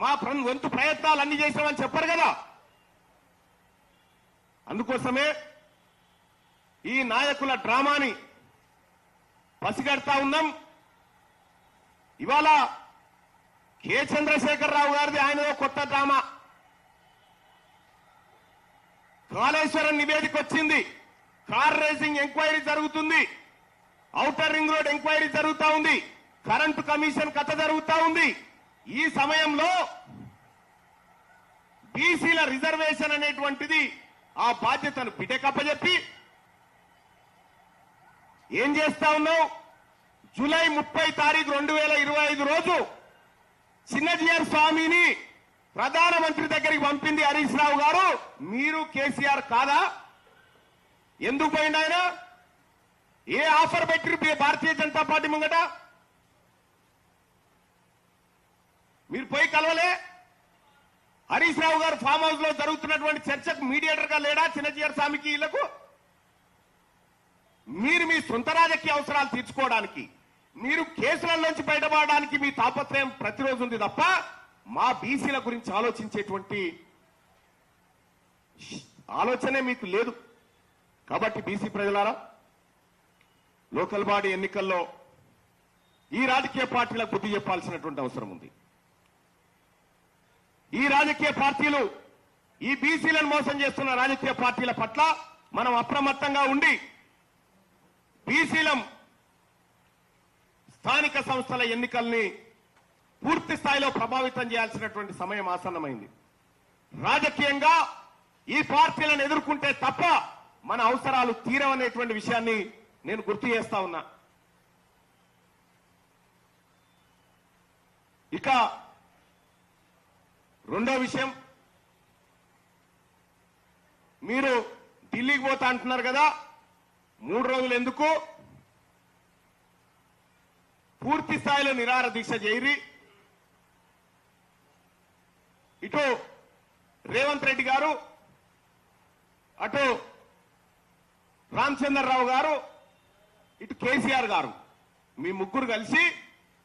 మా వంతు ప్రయత్నాలు అన్ని చేసామని చెప్పరు కదా. అందుకోసమే ఈ నాయకుల డ్రామాని పసిగడతా ఉన్నాం. ఇవాళ కె చంద్రశేఖరరావు గారిది ఆయనదో కొత్త డ్రామా. కాళేశ్వరం నివేదిక వచ్చింది, కార్ రేసింగ్ ఎంక్వైరీ జరుగుతుంది, ఔటర్ రింగ్ రోడ్ ఎంక్వైరీ జరుగుతా ఉంది, కరెంటు కమిషన్ కథ జరుగుతా ఉంది. ఈ సమయంలో బీసీల రిజర్వేషన్ అనేటువంటిది ఆ బాధ్యతను పిటెకప్పజెప్పి ఏం చేస్తా ఉన్నావు? జూలై 30 తారీఖు 2025 రోజు చిన్నజీఆర్ స్వామిని ప్రధానమంత్రి దగ్గరికి పంపింది హరీష్ రావు గారు. మీరు కేసీఆర్ కాదా? ఎందుకు పోయింది ఆయన? ఏ ఆఫర్ పెట్టి భారతీయ జనతా పార్టీ ముంగట? మీరు పోయి కలవలే? హరీష్ రావు గారు ఫామ్ హౌస్ లో జరుగుతున్నటువంటి చర్చకు మీడియేటర్ గా లేడా చిన్నజీఆర్ స్వామికి? వీళ్లకు మీరు మీ సొంత రాజకీయ అవసరాలు తీర్చుకోవడానికి, మీరు కేసులలోంచి బయటపడడానికి మీ తాపత్రయం ప్రతిరోజు ఉంది తప్ప మా బీసీల గురించి ఆలోచించేటువంటి ఆలోచనే మీకు లేదు. కాబట్టి బీసీ ప్రజలారా, లోకల్ బాడీ ఎన్నికల్లో ఈ రాజకీయ పార్టీలకు బుద్ధి చెప్పాల్సినటువంటి అవసరం ఉంది. ఈ రాజకీయ పార్టీలు ఈ బీసీలను మోసం చేస్తున్న రాజకీయ పార్టీల పట్ల మనం అప్రమత్తంగా ఉండి బీసీలం స్థానిక సంస్థల ఎన్నికల్ని పూర్తి స్థాయిలో ప్రభావితం చేయాల్సినటువంటి సమయం ఆసన్నమైంది. రాజకీయంగా ఈ పార్టీలను ఎదుర్కొంటే తప్ప మన అవసరాలు తీరవనేటువంటి విషయాన్ని నేను గుర్తు చేస్తా ఉన్నా. ఇక రెండో విషయం, మీరు ఢిల్లీకి పోతా అంటున్నారు కదా, 3 రోజులు ఎందుకు? పూర్తి స్థాయిలో నిరాహార దీక్ష చేయరి. ఇటు రేవంత్ రెడ్డి గారు, అటు రామచంద్రరావు గారు, ఇటు కేసీఆర్ గారు, మీ ముగ్గురు కలిసి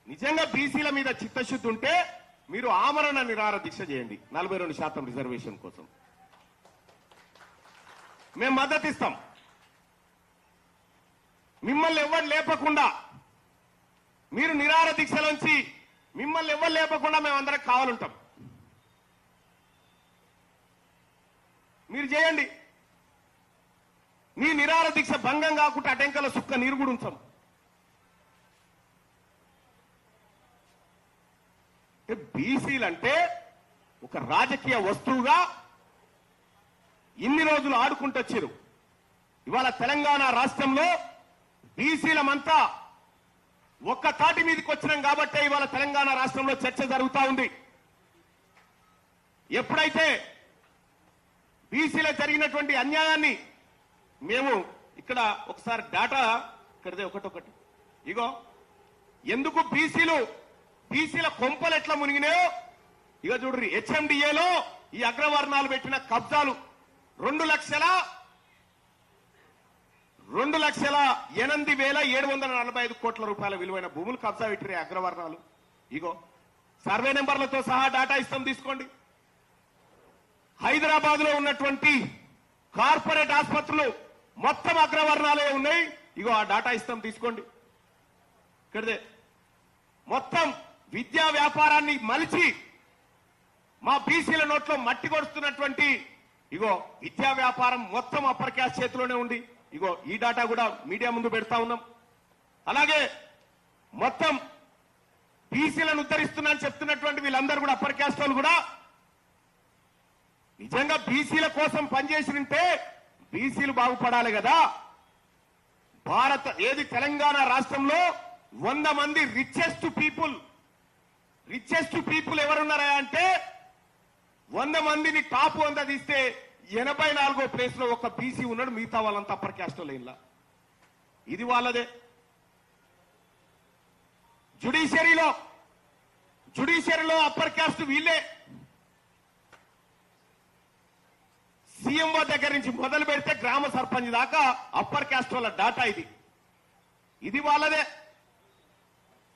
నిజంగా బీసీల మీద చిత్తశుద్ధి ఉంటే మీరు ఆమరణ నిరాహార దీక్ష చేయండి 42% రిజర్వేషన్ కోసం. మేము మద్దతు ఇస్తాం. మిమ్మల్ని ఎవరు లేపకుండా, మీరు నిరాహార దీక్షలోంచి మిమ్మల్ని ఎవరు లేపకుండా మేమందరం కావాలంటాం. మీరు చేయండి. మీ నిరాహార దీక్ష భంగం కాకుండా అటెంకల సుక్క నీరు కూడా ఉంచాం. బీసీలంటే ఒక రాజకీయ వస్తువుగా ఇన్ని రోజులు ఆడుకుంటొచ్చారు. ఇవాళ తెలంగాణ రాష్ట్రంలో బీసీలమంతా ఒక్క తాటి మీదకి వచ్చినాం కాబట్టే ఇవాళ తెలంగాణ రాష్ట్రంలో చర్చ జరుగుతా ఉంది. ఎప్పుడైతే బీసీలో జరిగినటువంటి అన్యాయాన్ని మేము ఇక్కడ ఒకసారి డేటా ఇక్కడదే ఒకటొకటి ఇగో ఎందుకు బీసీల కొంపలు ఎట్లా మునిగినాయో ఇక చూడ్రి. హెచ్ఎండిఏలో ఈ అగ్రవర్ణాలు పెట్టిన కబ్జాలు 2,08,745 కోట్ల రూపాయల విలువైన భూములు కబ్జా పెట్టిరే అగ్రవర్ణాలు. ఇగో సర్వే నెంబర్లతో సహా డాటా ఇస్తాం, తీసుకోండి. హైదరాబాద్ లో ఉన్నటువంటి కార్పొరేట్ ఆసుపత్రులు మొత్తం అగ్రవర్ణాలే ఉన్నాయి. ఇగో ఆ డాటా ఇస్తాం, తీసుకోండి. ఇక్కడదే మొత్తం విద్యా వ్యాపారాన్ని మలిచి మా బీసీల నోట్లో మట్టి కొడుతున్నటువంటి ఇగో విద్యా వ్యాపారం మొత్తం అప్పర్ క్యాస్ట్ చేతిలోనే ఉంది. ఇగో ఈ డాటా కూడా మీడియా ముందు పెడతా ఉన్నాం. అలాగే మొత్తం బీసీలను ఉద్ధరిస్తున్నా అని చెప్తున్నటువంటి వీళ్ళందరూ కూడా అప్పర్ క్యాస్ట్ వాళ్ళు కూడా నిజంగా బీసీల కోసం పనిచేసినంటే బీసీలు బాగుపడాలి కదా. తెలంగాణ రాష్ట్రంలో 100 మంది రిచెస్ట్ పీపుల్ ఎవరున్నారా అంటే 100 మందిని టాప్ 100 తీస్తే 84వ ప్లేస్ లో ఒక బీసీ ఉన్నాడు. మిగతా వాళ్ళంతా అప్పర్ క్యాస్ట్ లైన్లా. ఇది వాళ్ళదే. జుడిషియరీలో అప్పర్ క్యాస్ట్ వీళ్ళే. సీఎంఓ దగ్గర నుంచి మొదలు పెడితే గ్రామ సర్పంచ్ దాకా అప్పర్ క్యాస్ట్ వాళ్ళ డాటా ఇది వాళ్ళదే.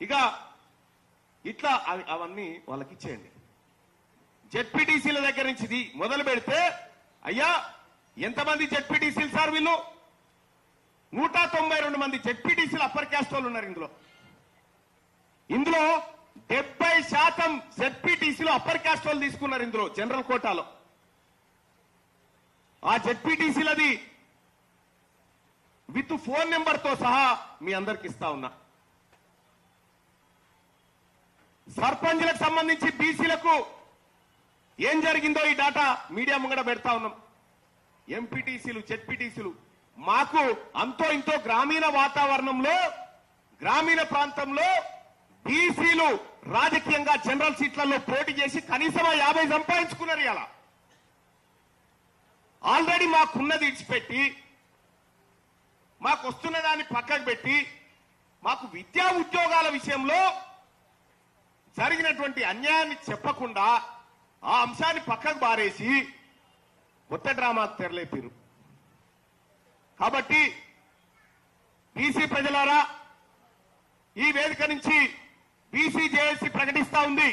ఇక ఇట్లా అవన్నీ వాళ్ళకి ఇచ్చేయండి. జెడ్పీటీసీల దగ్గర నుంచి మొదలు పెడితే అయ్యా ఎంతమంది జెడ్పీటీసీలు సార్ వీళ్ళు 192 మంది జెడ్పీటీసీలు అప్పర్ క్యాస్ట్ వాళ్ళు ఉన్నారు ఇందులో 70% జెడ్పీటీసీలు అప్పర్ క్యాస్ట్ వాళ్ళు తీసుకున్నారు ఇందులో జనరల్ కోటాలో. ఆ జెడ్పీటీసీలది విత్ ఫోన్ నెంబర్ తో సహా మీ అందరికి ఇస్తా ఉన్నా. సర్పంచ్లకు సంబంధించి బీసీలకు ఏం జరిగిందో ఈ డాటా మీడియా ముంగడ పెడతా ఉన్నాం. ఎంపీటీసీలు జెడ్పీటీసీలు మాకు అంతో ఇంతో గ్రామీణ వాతావరణంలో గ్రామీణ ప్రాంతంలో బీసీలు రాజకీయంగా జనరల్ సీట్లలో పోటీ చేసి కనీసం 50 సంపాదించుకున్నారు. ఇలా ఆల్రెడీ మాకున్నది ఇడిచిపెట్టి మాకు వస్తున్న దాన్ని పక్కకు పెట్టి మాకు విద్యా ఉద్యోగాల విషయంలో జరిగినటువంటి అన్యాయాన్ని చెప్పకుండా ఆ అంశాన్ని పక్కకు బారేసి కొత్త డ్రామాకు తెరలేపారు. కాబట్టి బీసీ ప్రజలారా, ఈ వేదిక నుంచి బీసీ జేఏసీ ప్రకటిస్తా ఉంది,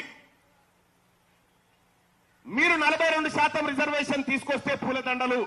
మీరు 42% రిజర్వేషన్ తీసుకొస్తే పూలదండలు